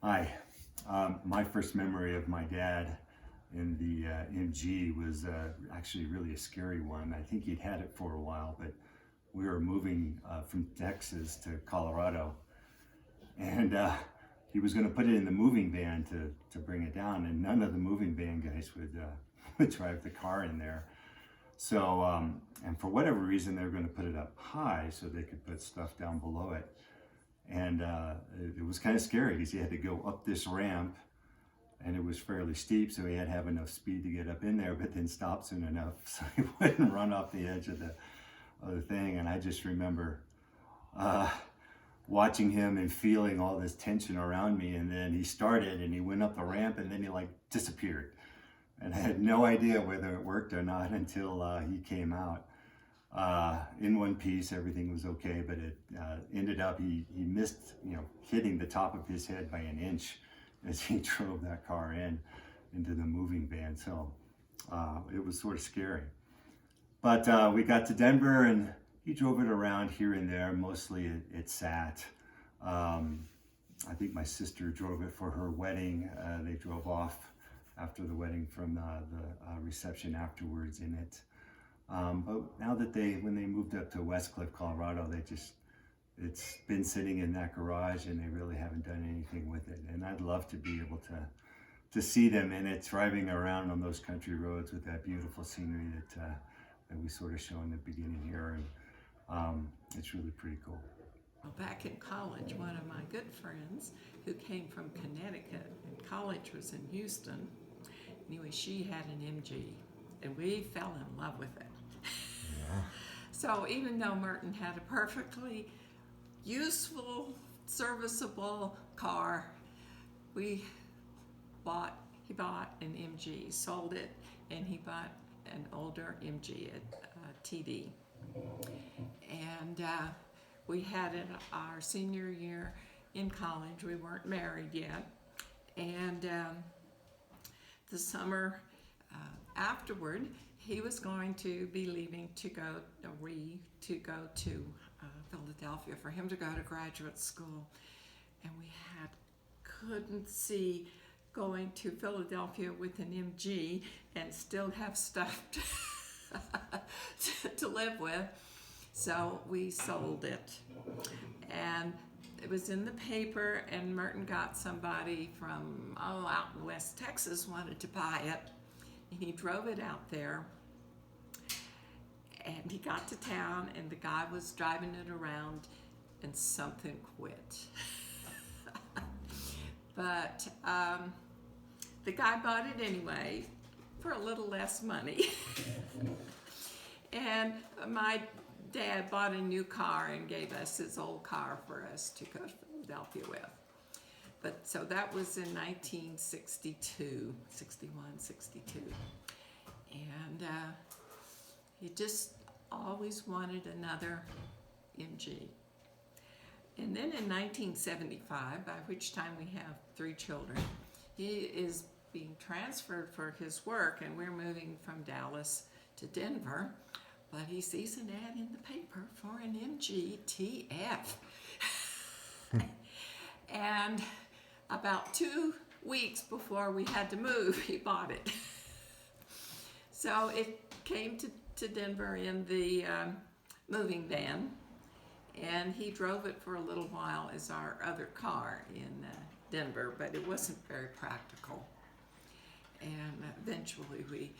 Hi. My first memory of my dad in the MG was actually really a scary one. I think he'd had it for a while, but we were moving from Texas to Colorado, and he was going to put it in the moving van to bring it down, and none of the moving van guys would would drive the car in there. So, and for whatever reason, they were going to put it up high so they could put stuff down below it. And it was kind of scary because he had to go up this ramp, and it was fairly steep, so he had to have enough speed to get up in there, but then stop soon enough so he wouldn't run off the edge of the thing. And I just remember watching him and feeling all this tension around me, and then he started and he went up the ramp, and then he like disappeared. And I had no idea whether it worked or not until he came out. In one piece, everything was okay, but it ended up he missed, hitting the top of his head by an inch as he drove that car into the moving van. So it was sort of scary. But we got to Denver, and he drove it around here and there. Mostly it sat. I think my sister drove it for her wedding. They drove off after the wedding from the reception afterwards in it. But now that when they moved up to Westcliff, Colorado, it's been sitting in that garage, and they really haven't done anything with it. And I'd love to be able to see them in it, driving around on those country roads with that beautiful scenery that we sort of show in the beginning here. And it's really pretty cool. Well, back in college, one of my good friends who came from Connecticut, and college was in Houston, anyway, she had an MG, and we fell in love with it. Yeah. So even though Merton had a perfectly useful, serviceable car, he bought an MG, sold it, and he bought an older MG, a TD. And we had it our senior year in college. We weren't married yet. And the summer afterward, he was going to be leaving to go to Philadelphia for him to go to graduate school. And we couldn't see going to Philadelphia with an MG and still have stuff to live with. So we sold it. And it was in the paper, and Merton got somebody from out in West Texas wanted to buy it. And he drove it out there, and he got to town, and the guy was driving it around, and something quit. But the guy bought it anyway for a little less money. And my dad bought a new car and gave us his old car for us to go to Philadelphia with. But so that was in 1962, 61, 62. And he just always wanted another MG. And then in 1975, by which time we have 3 children, he is being transferred for his work, and we're moving from Dallas to Denver. But he sees an ad in the paper for an MG TF. And about 2 weeks before we had to move, he bought it. So it came to Denver in the moving van, and he drove it for a little while as our other car in Denver, but it wasn't very practical. And eventually we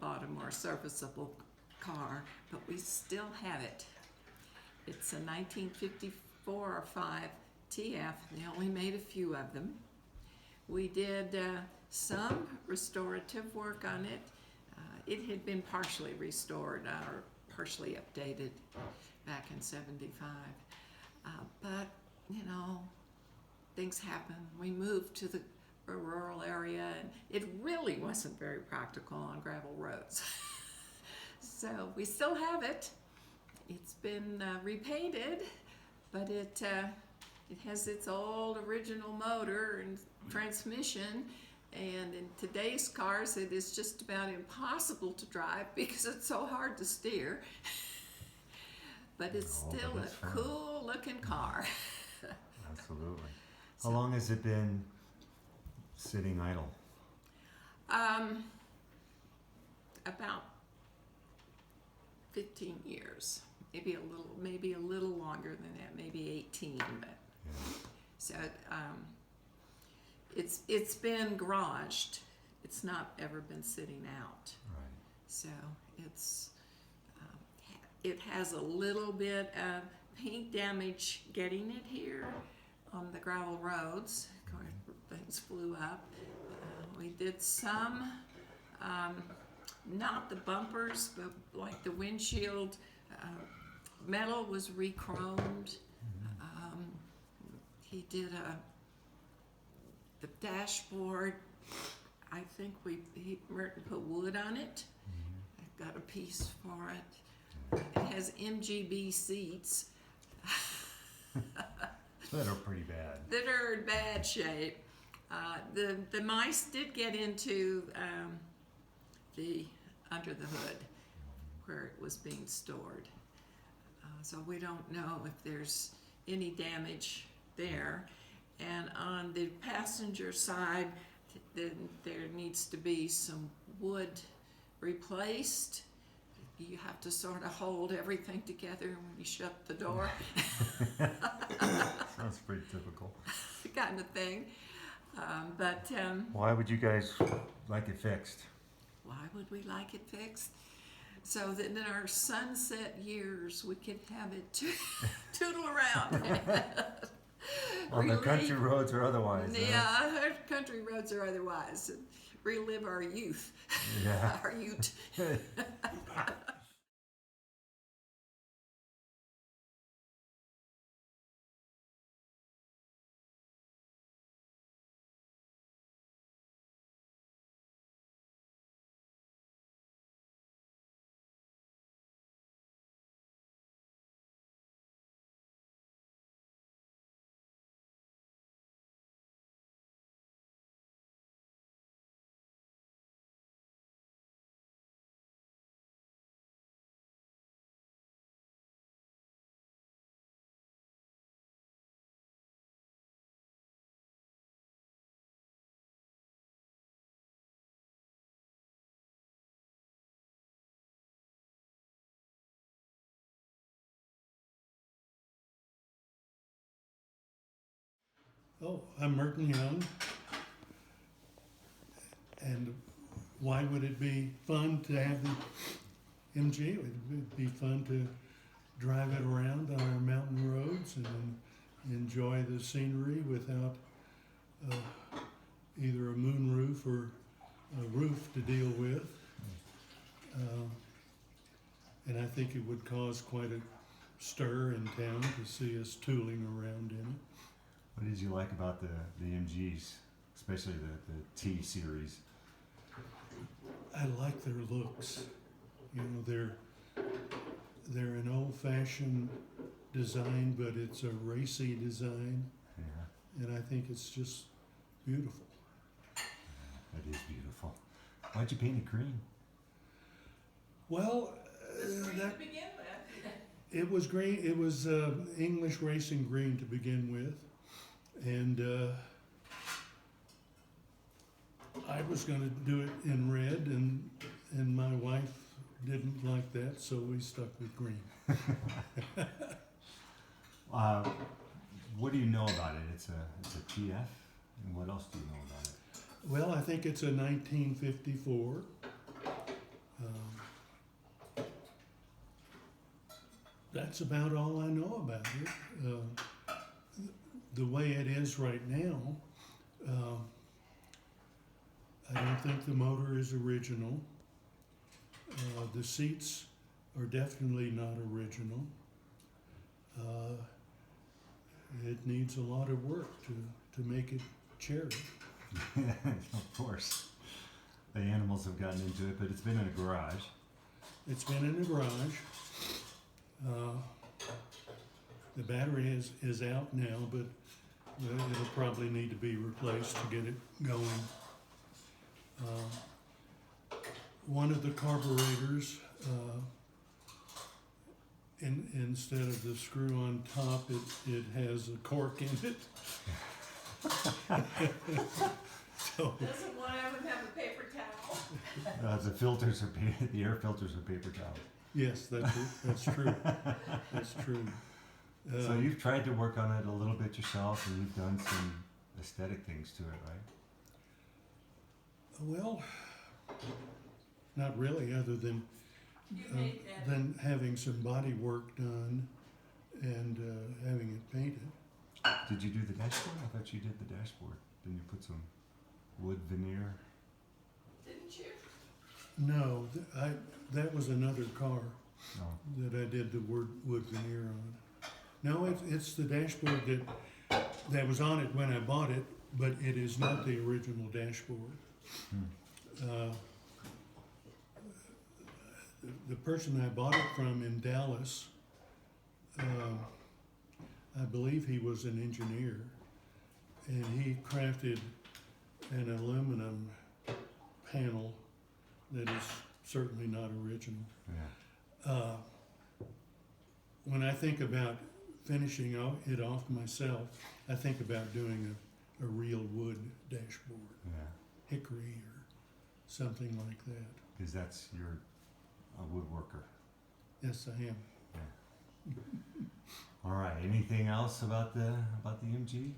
bought a more serviceable car, but we still have it. It's a 1954 or 5 TF. They only made a few of them. We did some restorative work on it. It had been partially restored or partially updated back in 75. But, things happen. We moved to a rural area, and it really wasn't very practical on gravel roads. So we still have it. It's been repainted, but it has its old original motor and transmission, and in today's cars it is just about impossible to drive because it's so hard to steer. But it's still a cool looking car. Absolutely. How long has it been sitting idle? About 15 years, maybe a little longer than that, maybe 18. But Yeah. so it's been garaged. It's not ever been sitting out. Right. So it has a little bit of paint damage getting it here on the gravel roads. Of course, things flew up. We did some, not the bumpers, but like the windshield metal was re-chromed. He did the dashboard. I think Merton put wood on it. I got a piece for it. It has MGB seats That are pretty bad. that are in bad shape. The mice did get into the under the hood where it was being stored. So we don't know if there's any damage there. And on the passenger side, then there needs to be some wood replaced. You have to sort of hold everything together when you shut the door. Sounds pretty typical. Kind of thing. Why would you guys like it fixed? Why would we like it fixed? So that in our sunset years we could have it tootle around. On the country roads or otherwise? Yeah, country roads or otherwise. Relive our youth. Yeah. Our youth. Oh, I'm Merton Young. And why would it be fun to have the MG? It would be fun to drive it around on our mountain roads and enjoy the scenery without either a moon roof or a roof to deal with. And I think it would cause quite a stir in town to see us tooling around in it. What did you like about the MGs, especially the T series? I like their looks. You know, they're an old-fashioned design, but it's a racy design, Yeah, and I think it's just beautiful. that is beautiful. Why'd you paint it green? Well, To begin with. it was green. It was English racing green to begin with, and I was going to do it in red, and my wife didn't like that, so we stuck with green. What do you know about it? It's a TF, and what else do you know about it? Well, I think it's a 1954. That's about all I know about it. The way it is right now, I don't think the motor is original. The seats are definitely not original. It needs a lot of work to make it cherry. Of course. The animals have gotten into it, but it's been in a garage. It's been in the garage. The battery is out now, but it'll probably need to be replaced to get it going. One of the carburetors, instead of the screw on top, it has a cork in it. So, Doesn't one of them have a paper towel? The filters are the air filters are paper towels. yes, that's true. That's true. So you've tried to work on it a little bit yourself, and you've done some aesthetic things to it, right? Well, not really, other than You made that. than having some body work done and having it painted. Did you do the dashboard? I thought you did the dashboard. Didn't you put some wood veneer? Didn't you? No, that was another car No. that I did the wood veneer on. No, it's the dashboard that was on it when I bought it, but it is not the original dashboard. The person I bought it from in Dallas, I believe he was an engineer, and he crafted an aluminum panel that is certainly not original. Yeah. When I think about finishing it off myself, I think about doing a real wood dashboard, Yeah. hickory or something like that. Because that's you're a woodworker. Yes, I am. All right. Anything else about the MG?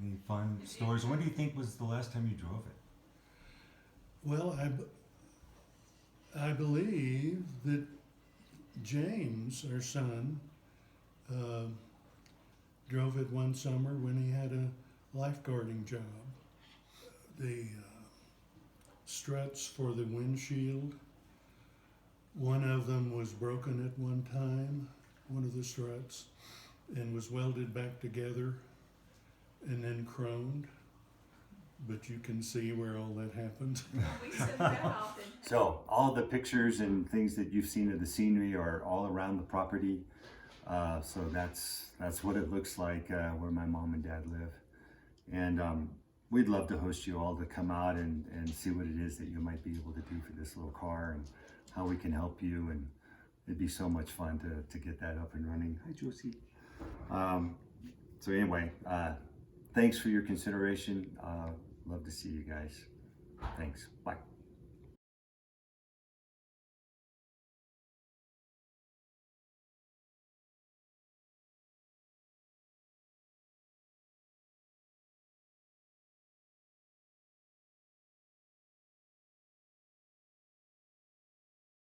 Any fun stories? When do you think was the last time you drove it? Well, I believe that James, our son, drove it one summer when he had a lifeguarding job. The struts for the windshield, one of them was broken at one time, one of the struts, and was welded back together and then chromed. But you can see where all that happened. We sent that off and So all the pictures and things that you've seen of the scenery are all around the property. So that's what it looks like where my mom and dad live. And we'd love to host you all to come out and see what it is that you might be able to do for this little car and how we can help you. And it'd be so much fun to get that up and running. Hi, Josie. So anyway, thanks for your consideration. Love to see you guys. Thanks. Bye.